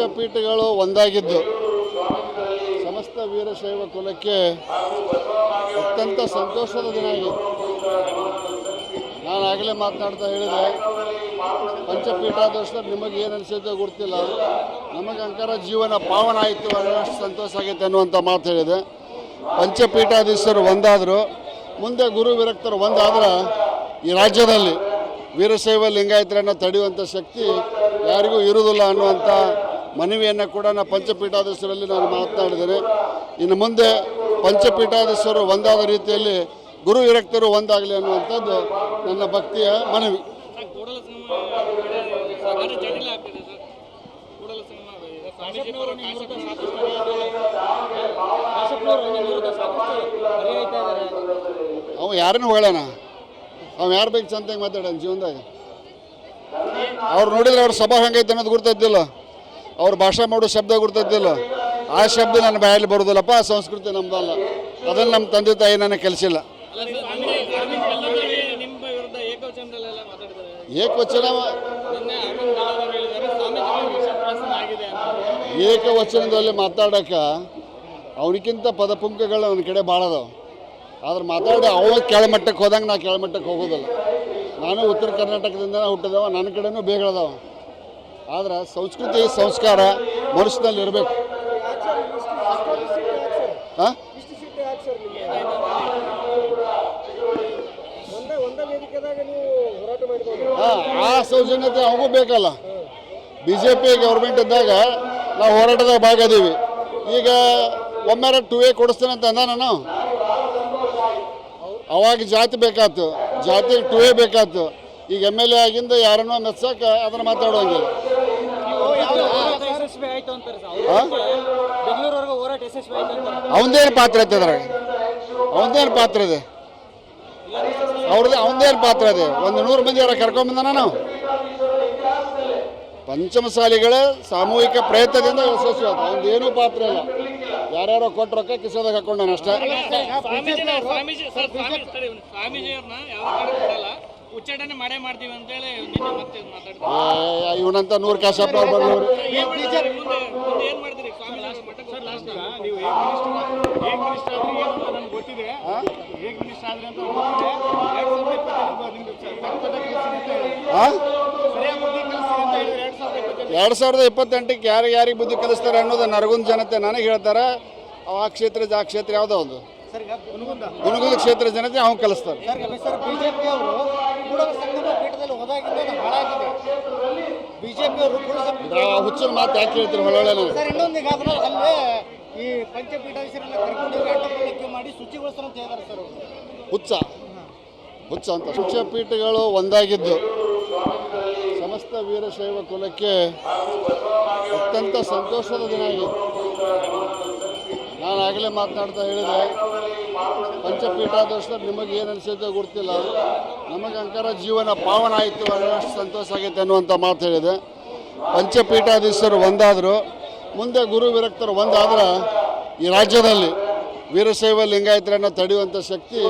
ಪಂಚಪೀಠಗಳು ಒಂದಾಗಿದ್ದು ಸಮಸ್ತ ವೀರಶೈವ ಕುಲಕ್ಕೆ ಅತ್ಯಂತ ಸಂತೋಷದ ದಿನ ಆಗಿದೆ. ನಾನು ಆಗಲೇ ಮಾತನಾಡ್ತಾ ಹೇಳಿದೆ, ಪಂಚಪೀಠಾಧೀಶರು ನಿಮಗೆ ಏನು ಅನಿಸುತ್ತೆ ಗೊತ್ತಿಲ್ಲ, ನಮಗೆ ಅಂಕಾರ ಜೀವನ ಪಾವನ ಆಯಿತು ಅನ್ನೋಷ್ಟು ಸಂತೋಷ ಆಗೈತೆ ಅನ್ನುವಂಥ ಮಾತು ಹೇಳಿದೆ. ಪಂಚಪೀಠಾಧೀಶರು ಒಂದಾದರು, ಮುಂದೆ ಗುರು ವಿರಕ್ತರು ಒಂದಾದ್ರೆ ಈ ರಾಜ್ಯದಲ್ಲಿ ವೀರಶೈವ ಲಿಂಗಾಯತರನ್ನು ತಡೆಯುವಂಥ ಶಕ್ತಿ ಯಾರಿಗೂ ಇರುವುದಿಲ್ಲ ಅನ್ನುವಂಥ ಮನವಿಯನ್ನು ಕೂಡ ನಾನು ಪಂಚಪೀಠಾಧೀಶರಲ್ಲಿ ನಾನು ಮಾತನಾಡಿದ್ದೇನೆ. ಇನ್ನು ಮುಂದೆ ಪಂಚಪೀಠಾಧೀಶರು ಒಂದಾದ ರೀತಿಯಲ್ಲಿ ಗುರು ವಿರಕ್ತರು ಒಂದಾಗಲಿ ಅನ್ನುವಂಥದ್ದು ನನ್ನ ಭಕ್ತಿಯ ಮನವಿ. ಅವ ಯಾರನ್ನು ಹೊಗಳಣ, ಅವ ಯಾರು ಬೇಕು ಚಂದಾಗಿ ಮಾತಾಡೋಣ ಜೀವನದಾಗ. ಅವ್ರು ನೋಡಿದ್ರೆ ಅವ್ರ ಸಭಾ ಹೆಂಗೈತೆ ಅನ್ನೋದು ಗುರ್ತೈತಿಲ್ಲ, ಅವ್ರ ಭಾಷೆ ಮಾಡೋ ಶಬ್ದ ಗುರ್ತೈತಿಲ್ಲ. ಆ ಶಬ್ದ ನನ್ನ ಬಾಯಲ್ಲಿ ಬರೋದಿಲ್ಲಪ್ಪ, ಆ ಸಂಸ್ಕೃತಿ ನಮ್ದಲ್ಲ, ಅದನ್ನು ನಮ್ಮ ತಂದೆ ತಾಯಿ ನನಗೆ ಕಲಿಸಿಲ್ಲ. ಏಕವಚನದಲ್ಲಿ ಮಾತಾಡೋಕೆ ಅವನಿಗಿಂತ ಪದಪುಂಖಗಳು ಅವನ ಕಡೆ ಭಾಳ ಅದಾವ. ಆದ್ರೆ ಮಾತಾಡಿ ಅವ ಕೆಳಮಟ್ಟಕ್ಕೆ ಹೋದಂಗೆ ನಾ ಕೆಳಮಟ್ಟಕ್ಕೆ ಹೋಗೋದಿಲ್ಲ. ನಾನು ಉತ್ತರ ಕರ್ನಾಟಕದಿಂದ ಹುಟ್ಟಿದವ, ನನ್ನ ಕಡೆನೂ ಬೇಗಳದಾವ. ಆದ್ರೆ ಸಂಸ್ಕೃತಿ ಸಂಸ್ಕಾರ ಮನುಷ್ಯನಲ್ಲಿ ಇರಬೇಕು. ಆ ಸೌಜನ್ಯತೆ ಅವಾಗೂ ಬೇಕಲ್ಲ. BJP ಗೌರ್ಮೆಂಟ್ ಇದ್ದಾಗ ನಾವು ಹೋರಾಟದಾಗ ಭಾಗದೀವಿ. ಈಗ ಒಮ್ಮೆರ 2A ಕೊಡಿಸ್ತೇನೆ ಅಂತ ಅಂದ ನಾನು. ಅವಾಗ ಜಾತಿ ಬೇಕಾಯ್ತು, ಜಾತಿಗೆ 2A ಬೇಕಾಯ್ತು. ಈಗ MLA ಆಗಿಂದ ಯಾರನ್ನೋ ಮೆಚ್ಚಕ್ಕೆ ಅದನ್ನು ಮಾತಾಡೋಂಗಿಲ್ಲ. ಅವನದೇನು ಪಾತ್ರ ಐತೆ ಅದ್ರಾಗ? ಅವನದೇನು ಪಾತ್ರ ಇದೆ? ಅವನದೇನು ಪಾತ್ರ ಇದೆ? 100 ಮಂದಿ ಯಾರ ಕರ್ಕೊಂಬಂದ ನಾವು. ಪಂಚಮಸಾಲಿಗಳ ಸಾಮೂಹಿಕ ಪ್ರಯತ್ನದಿಂದ ಯಶಸ್ವಿ ಆದ. ಅವನದೇನೂ ಪಾತ್ರ ಇಲ್ಲ. ಯಾರ್ಯಾರೋ ಕೊಟ್ಟು ರೊಕ್ಕ ಕಿಸೋದಾಗ ಹಾಕೊಂಡಾನ ಅಷ್ಟೇ. ಇವನಂತ 100 ಕ್ಯಾಶಪ್ ಬಂದವರು. ಎರಡು 2028ಕ್ಕೆ ಯಾರಿಗೆ ಬುದ್ಧಿ ಕಲಿಸ್ತಾರೆ ಅನ್ನೋದು ನರಗುಂದ ಜನತೆ ನನಗೆ ಹೇಳ್ತಾರೆ. ಆ ಕ್ಷೇತ್ರ ಯಾವುದೋ ಒಂದು ಗುಣಗುಂದ ಕ್ಷೇತ್ರ ಜನತೆ ಅವ್ನು ಕಲಿಸ್ತಾರೆ. ಹುಚ್ಚಿನ ಮಾತು ಯಾಕೆ ಹೇಳ್ತೀರಿ ಹೊಳೊಳ್ಳೆ? ಹುಚ್ಚ ಅಂತ. ಪಂಚಪೀಠಗಳು ಒಂದಾಗಿದ್ದು ಸಮಸ್ತ ವೀರಶೈವ ಕುಲಕ್ಕೆ ಅತ್ಯಂತ ಸಂತೋಷದ ದಿನ ಆಗಿದೆ. ನಾನು ಆಗಲೇ ಮಾತನಾಡ್ತಾ ಹೇಳಿದೆ, ಪಂಚಪೀಠಾಧೀಶರು ನಿಮಗೆ ಏನು ಅನಿಸುತ್ತೆ ಗೊತ್ತಿಲ್ಲ, ನಮಗೆ ಅಂಕಾರ ಜೀವನ ಪಾವನ ಆಯಿತು ಅನ್ನೋಷ್ಟು ಸಂತೋಷ ಆಗೈತೆ ಅನ್ನುವಂಥ ಮಾತು ಹೇಳಿದೆ. ಪಂಚಪೀಠಾಧೀಶರು ಒಂದಾದರು, ಮುಂದೆ ಗುರು ವಿರಕ್ತರು ಒಂದಾದ್ರೆ ಈ ರಾಜ್ಯದಲ್ಲಿ ವೀರಶೈವ ಲಿಂಗಾಯತರನ್ನು ತಡೆಯುವಂಥ ಶಕ್ತಿ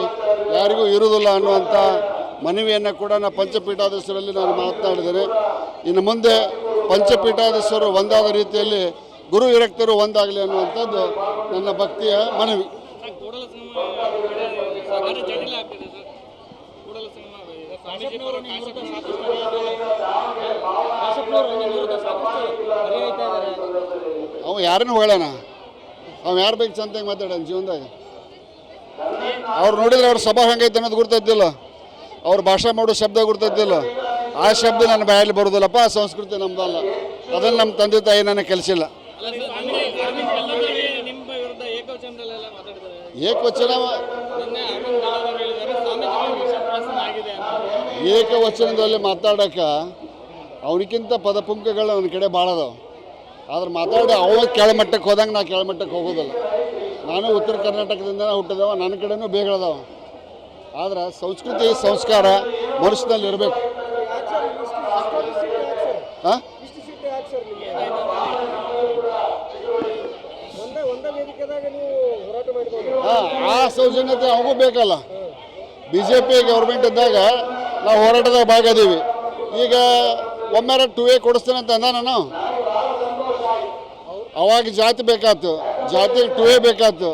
ಯಾರಿಗೂ ಇರುವುದಿಲ್ಲ ಅನ್ನುವಂಥ ಮನವಿಯನ್ನು ಕೂಡ ನಾನು ಪಂಚಪೀಠಾಧೀಶರಲ್ಲಿ ನಾನು ಮಾತನಾಡಿದ್ದೇನೆ. ಇನ್ನು ಮುಂದೆ ಪಂಚಪೀಠಾಧೀಶರು ಒಂದಾದ ರೀತಿಯಲ್ಲಿ ಗುರು ವಿರಕ್ತರು ಒಂದಾಗಲಿ ಅನ್ನುವಂಥದ್ದು ನನ್ನ ಭಕ್ತಿಯ ಮನವಿ. ಅವ ಯಾರನ್ನು ಹೊಗಳಣ, ಅವ ಯಾರು ಬೇಕು ಚಂದಾಗಿ ಮಾತಾಡೋಣ ಜೀವನದಾಗ. ಅವ್ರು ನೋಡಿದ್ರೆ ಅವ್ರ ಸಭಾ ಹೆಂಗೈತೆ ಅನ್ನೋದು ಗುರ್ತೈತಿಲ್ಲ, ಅವ್ರ ಭಾಷೆ ಮಾಡೋ ಶಬ್ದ ಗುರ್ತೈತಿಲ್ಲ. ಆ ಶಬ್ದ ನನ್ನ ಬಾಯಲ್ಲಿ ಬರೋದಿಲ್ಲಪ್ಪ, ಆ ಸಂಸ್ಕೃತಿ ನಮ್ದಲ್ಲ, ಅದನ್ನು ನಮ್ಮ ತಂದೆ ತಾಯಿ ನನಗೆ ಕಲಿಸಿಲ್ಲ. ಏಕವಚನದಲ್ಲಿ ಮಾತಾಡೋಕೆ ಅವನಿಗಿಂತ ಪದಪುಂಖಗಳು ಅವನ ಕಡೆ ಭಾಳ ಅದಾವ. ಆದ್ರೆ ಮಾತಾಡಿ ಅವ ಕೆಳಮಟ್ಟಕ್ಕೆ ಹೋದಂಗೆ ನಾ ಕೆಳಮಟ್ಟಕ್ಕೆ ಹೋಗೋದಿಲ್ಲ. ನಾನು ಉತ್ತರ ಕರ್ನಾಟಕದಿಂದ ಹುಟ್ಟಿದವ, ನನ್ನ ಕಡೆನೂ ಬೇಗಳದಾವ. ಆದ್ರೆ ಸಂಸ್ಕೃತಿ ಸಂಸ್ಕಾರ ಮನುಷ್ಯನಲ್ಲಿ ಇರಬೇಕು. ಆ ಸೌಜನ್ಯತೆ ಅವಾಗೂ ಬೇಕಲ್ಲ. BJP ಗೌರ್ಮೆಂಟ್ ಇದ್ದಾಗ ನಾವು ಹೋರಾಟದಾಗ ಭಾಗದೀವಿ. ಈಗ ಒಮ್ಮೆರ 2A ಕೊಡಿಸ್ತೇನೆ ಅಂತ ಅಂದ ನಾನು. ಅವಾಗ ಜಾತಿ ಬೇಕಾಯ್ತು, ಜಾತಿಗೆ ಟುವೇ ಬೇಕಾಯ್ತು.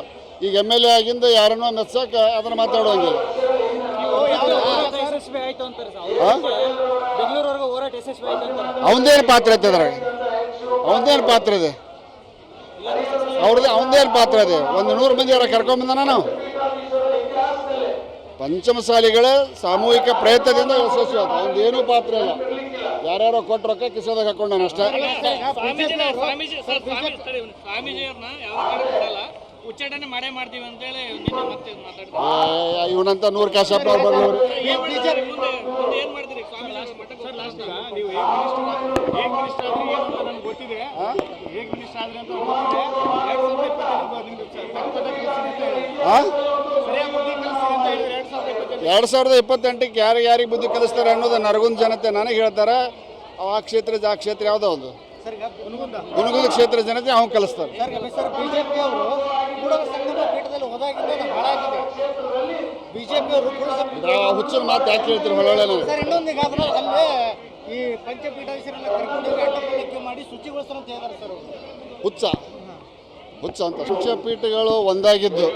ಈಗ ಎಮ್ ಎಲ್ ಎ ಆಗಿಂದ ಯಾರನ್ನೋ ಮೆಚ್ಚಕ್ಕೆ ಅದನ್ನು ಮಾತಾಡುವಂಗಿಲ್ಲ. ಅವನದೇನು ಪಾತ್ರ ಐತೆ ಅದ್ರಾಗ? ಅವನದೇನು ಪಾತ್ರ ಇದೆ? ಅವನದೇನು ಪಾತ್ರ ಇದೆ? 100 ಮಂದಿ ಯಾರ ಕರ್ಕೊಂಬಂದಾನ ನಾವು. ಪಂಚಮಸಾಲಿಗಳ ಸಾಮೂಹಿಕ ಪ್ರಯತ್ನದಿಂದ ಯಶಸ್ವಿ ಆಯ್ತು. ಅವನದೇನೂ ಪಾತ್ರ ಇಲ್ಲ. ಯಾರ್ಯಾರೋ ಕೊಟ್ಟು ರೊಕ್ಕ ಕಿಸೋದಾಗ ಹಾಕೊಂಡಾನ ಅಷ್ಟೇ. ಉಚ್ಚಾಟನೆ ಮಾಡೇ ಮಾಡ್ತೀವಿ ಅಂತೇಳಿ ಮತ್ತೆ ಇವನಂತ 100 ಕಾಶಪ್ಪ ಅವ್ರು ಬಂದವರು. ಏನು ಮಾಡ್ತೀರಿ ಸ್ವಾಮಿ ನೀವು ಹೇಗೆ ಮಿನಿಸ್ಟರ್ ಆದ್ರಿ ಏನು ನಮ್ಗೆ ಗೊತ್ತಿದೆ. ಹೇಗೆ ಮಿನಿಸ್ಟರ್ ಆದ್ರಿ ಅಂತ ಗೊತ್ತಿದೆ. 2028ಕ್ಕೆ ಯಾರಿಗೆ ಬುದ್ಧಿ ಕಲಿಸ್ತಾರೆ ಅನ್ನೋದು ನರಗುಂದ ಜನತೆ ನನಗೆ ಹೇಳ್ತಾರೆ. ಆ ಕ್ಷೇತ್ರ ಯಾವುದೋ ಒಂದು ಹುನಗುಂದ ಕ್ಷೇತ್ರ ಜನತೆ ಅವ್ನು ಕಲಿಸ್ತಾರೆ. ಬಿಜೆಪಿ ಅವರು ಕೂಡಲ ಸಂಗಮ ಪೀಠದಲ್ಲಿ ಹೋದಾಗಿಂದ ಹಾಳಾಗಿದೆ. ಬಿಜೆಪಿ ಅವರು ಹುಚ್ಚಿನ ಮಾತು ಯಾಕೆ ಹೇಳ್ತೀರಿ ಹೊಳೊಳ್ಳೆ? ಸರ್ ಇನ್ನೊಂದೀಗ ಅಲ್ಲೇ ಈ ಪಂಚಪೀಠಾಧೀಶರನ್ನ ಕರ್ಕೊಂಡು ಅಡ್ಡಪಡಿಕೆ ಮಾಡಿ ಶುಚಿಗೊಳಿಸ್ತಾರೆ ಅಂತ ಹೇಳಿದ್ದಾರೆ ಸರ್. ಹುಚ್ಚ ಅಂತ ಶಿಕ್ಷಪೀಠಗಳು ಒಂದಾಗಿದ್ದು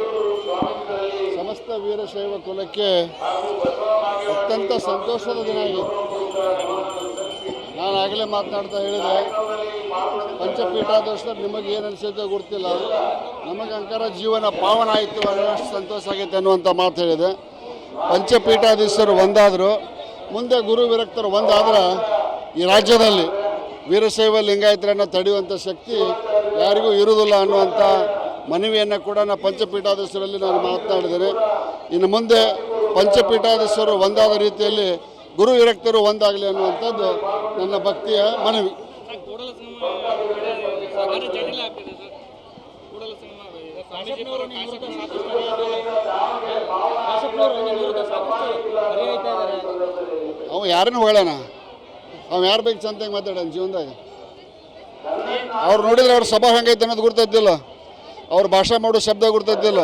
ಸಮಸ್ತ ವೀರಶೈವ ಕುಲಕ್ಕೆ ಅತ್ಯಂತ ಸಂತೋಷದ ದಿನ ಆಗಿದೆ. ನಾನು ಆಗಲೇ ಮಾತನಾಡ್ತಾ ಹೇಳಿದೆ, ಪಂಚಪೀಠಾಧೀಶರು ನಿಮಗೆ ಏನು ಅನಿಸುತ್ತೆ ಗೊತ್ತಿಲ್ಲ, ನಮಗೆ ಅಂಕಾರ ಜೀವನ ಪಾವನ ಆಯಿತು ಅನ್ನೋಷ್ಟು ಸಂತೋಷ ಆಗೈತೆ ಅನ್ನುವಂಥ ಮಾತು ಹೇಳಿದೆ. ಪಂಚಪೀಠಾಧೀಶರು ಒಂದಾದರು, ಮುಂದೆ ಗುರು ವಿರಕ್ತರು ಒಂದಾದ್ರೆ ಈ ರಾಜ್ಯದಲ್ಲಿ ವೀರಶೈವ ಲಿಂಗಾಯತರನ್ನು ತಡೆಯುವಂಥ ಶಕ್ತಿ ಯಾರಿಗೂ ಇರುವುದಿಲ್ಲ ಅನ್ನುವಂಥ ಮನವಿಯನ್ನು ಕೂಡ ನಾನು ಪಂಚಪೀಠಾಧೀಶರಲ್ಲಿ ನಾನು ಮಾತನಾಡಿದ್ದೇನೆ. ಇನ್ನು ಮುಂದೆ ಪಂಚಪೀಠಾಧೀಶರು ಒಂದಾದ ರೀತಿಯಲ್ಲಿ ಗುರು ವಿರಕ್ತರು ಒಂದಾಗಲಿ ಅನ್ನುವಂಥದ್ದು ನನ್ನ ಭಕ್ತಿಯ ಮನವಿ. ಅವ ಯಾರನ್ನು ಹೇಳೋಣ, ಅವ ಯಾರು ಬೇಕು ಚಂದಾಗಿ ಮಾತಾಡೋಣ ಜೀವನದಾಗ. ಅವ್ರು ನೋಡಿದ್ರೆ ಅವ್ರ ಸಭಾ ಹೆಂಗೈತೆ ಅನ್ನೋದು ಗುರ್ತೈತಿಲ್ಲ, ಅವ್ರ ಭಾಷೆ ಮಾಡೋ ಶಬ್ದ ಗುರ್ತೈತಿಲ್ಲ.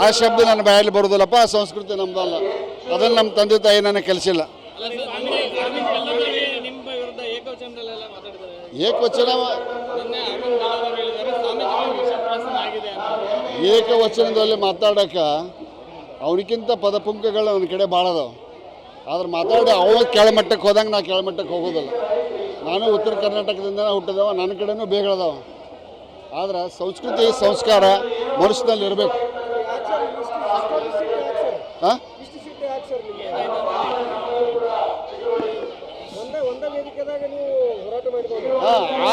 ಆ ಶಬ್ದ ನನ್ನ ಬಾಯಲ್ಲಿ ಬರೋದಿಲ್ಲಪ್ಪ. ಆ ಸಂಸ್ಕೃತಿ ನಮ್ದಲ್ಲ, ಅದನ್ನು ನಮ್ಮ ತಂದೆ ತಾಯಿ ನನಗೆ ಕಲಿಸಿಲ್ಲ. ಏಕವಚನದಲ್ಲಿ ಮಾತಾಡೋಕೆ ಅವನಿಗಿಂತ ಪದಪುಂಖಗಳು ನನ್ನ ಕಡೆ ಭಾಳ ಅದಾವೆ. ಆದ್ರೆ ಮಾತಾಡಿ ಅವ ಕೆಳಮಟ್ಟಕ್ಕೆ ಹೋದಂಗೆ ನಾ ಕೆಳಮಟ್ಟಕ್ಕೆ ಹೋಗೋದಿಲ್ಲ. ನಾನು ಉತ್ತರ ಕರ್ನಾಟಕದಿಂದ ಹುಟ್ಟಿದವ, ನನ್ನ ಕಡೆನೂ ಬೇಗಳದಾವ. ಆದ್ರೆ ಸಂಸ್ಕೃತಿ ಸಂಸ್ಕಾರ ಮನುಷ್ಯನಲ್ಲಿ ಇರಬೇಕು. ಹಾಂ,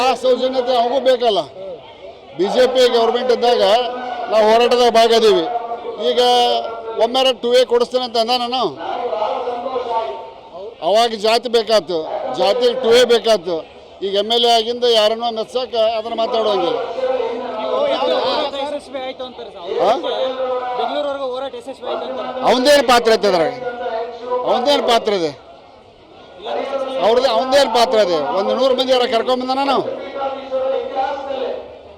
ಆ ಸೌಜನ್ಯತೆ ಅವಗೂ ಬೇಕಲ್ಲ. BJP ಗೌರ್ಮೆಂಟ್ ಇದ್ದಾಗ ನಾವು ಹೋರಾಟದಾಗ ಭಾಗದೀವಿ. ಈಗ ಒಮ್ಮೆರ 2A ಕೊಡಿಸ್ತೇನೆ ಅಂತ ಅಂದ ನಾನು. ಅವಾಗ ಜಾತಿ ಬೇಕಾಯ್ತು, ಜಾತಿಗೆ 2A ಬೇಕಾಯ್ತು. ಈಗ MLA ಆಗಿಂದ ಯಾರನ್ನೋ ಮೆಚ್ಚಕ್ಕೆ ಅದನ್ನು ಮಾತಾಡುವಂಗಿಲ್ಲ. ಅವನದೇನು ಪಾತ್ರ ಐತೆ ಅದ್ರಾಗ? ಅವನದೇನು ಪಾತ್ರ ಇದೆ? ಅವನದೇನು ಪಾತ್ರ ಇದೆ? 100 ಮಂದಿ ಯಾರ ಕರ್ಕೊಂಬಂದಾನ ನಾವು.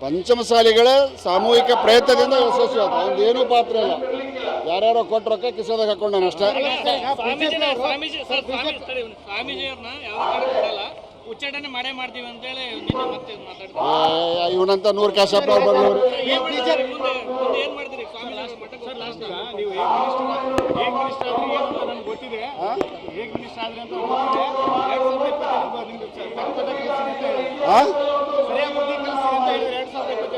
ಪಂಚಮಸಾಲಿಗಳ ಸಾಮೂಹಿಕ ಪ್ರಯತ್ನದಿಂದ ಯಶಸ್ವಿ ಆಯ್ತು. ಅವನದೇನೂ ಪಾತ್ರ ಇಲ್ಲ. ಯಾರ್ಯಾರೋ ಕೊಟ್ಟು ರೊಕ್ಕ ಕಿಸೋದಾಗ ಹಾಕೊಂಡಾನ ಅಷ್ಟೇ. ಉಚ್ಚಾಟನೆ ಮಾಡೇ ಮಾಡ್ತೀವಿ ಅಂತೇಳಿ ಮತ್ತೆ ಇವನಂತ 100 ಕಾಶಪ್ಪ ಅವ್ರು ಬಂದವರು. ಏನು ಮಾಡ್ತೀರಿ ಸ್ವಾಮಿ ನೀವು ಹೇಗೆ ಮಿನಿಸ್ಟರ್ ಆದ್ರಿ ಏನು ನಮ್ಗೆ ಗೊತ್ತಿದೆ. ಹೇಗೆ ಮಿನಿಸ್ಟರ್ ಆದ್ರಿ ಅಂತ ಗೊತ್ತಿದೆ.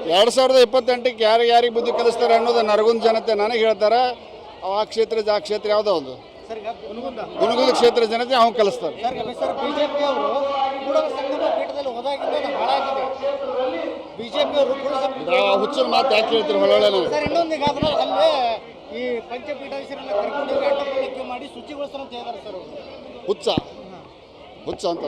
2028ಕ್ಕೆ ಯಾರಿಗೆ ಬುದ್ಧಿ ಕಲಿಸ್ತಾರೆ ಅನ್ನೋದು ನರಗುಂದ ಜನತೆ ನನಗೆ ಹೇಳ್ತಾರೆ. ಆ ಕ್ಷೇತ್ರ ಯಾವುದೋ ಒಂದು ಹುನಗುಂದ ಕ್ಷೇತ್ರ ಜನತೆ ಅವ್ನು ಕಲಿಸ್ತಾರೆ. ಬಿಜೆಪಿ ಅವರು ಕೂಡಲ ಸಂಗಮ ಪೀಠದಲ್ಲಿ ಹೋದಾಗಿಂದ ಹಾಳಾಗಿದೆ. ಬಿಜೆಪಿ ಅವರು ಹುಚ್ಚಿನ ಮಾತು ಯಾಕೆ ಹೇಳ್ತೀರಿ ಹೊಳೊಳ್ಳೆ? ಸರ್ ಇನ್ನೊಂದೀಗ ಅಲ್ಲೇ ಈ ಪಂಚಪೀಠಾಧೀಶರನ್ನ ಕರ್ಕೊಂಡು ಅಡ್ಡಪಡಿಕೆ ಮಾಡಿ ಶುಚಿಗೊಳಿಸ್ತಾರೆ ಅಂತ ಹೇಳಿದ್ದಾರೆ ಸರ್. ಹುಚ್ಚ ಅಂತ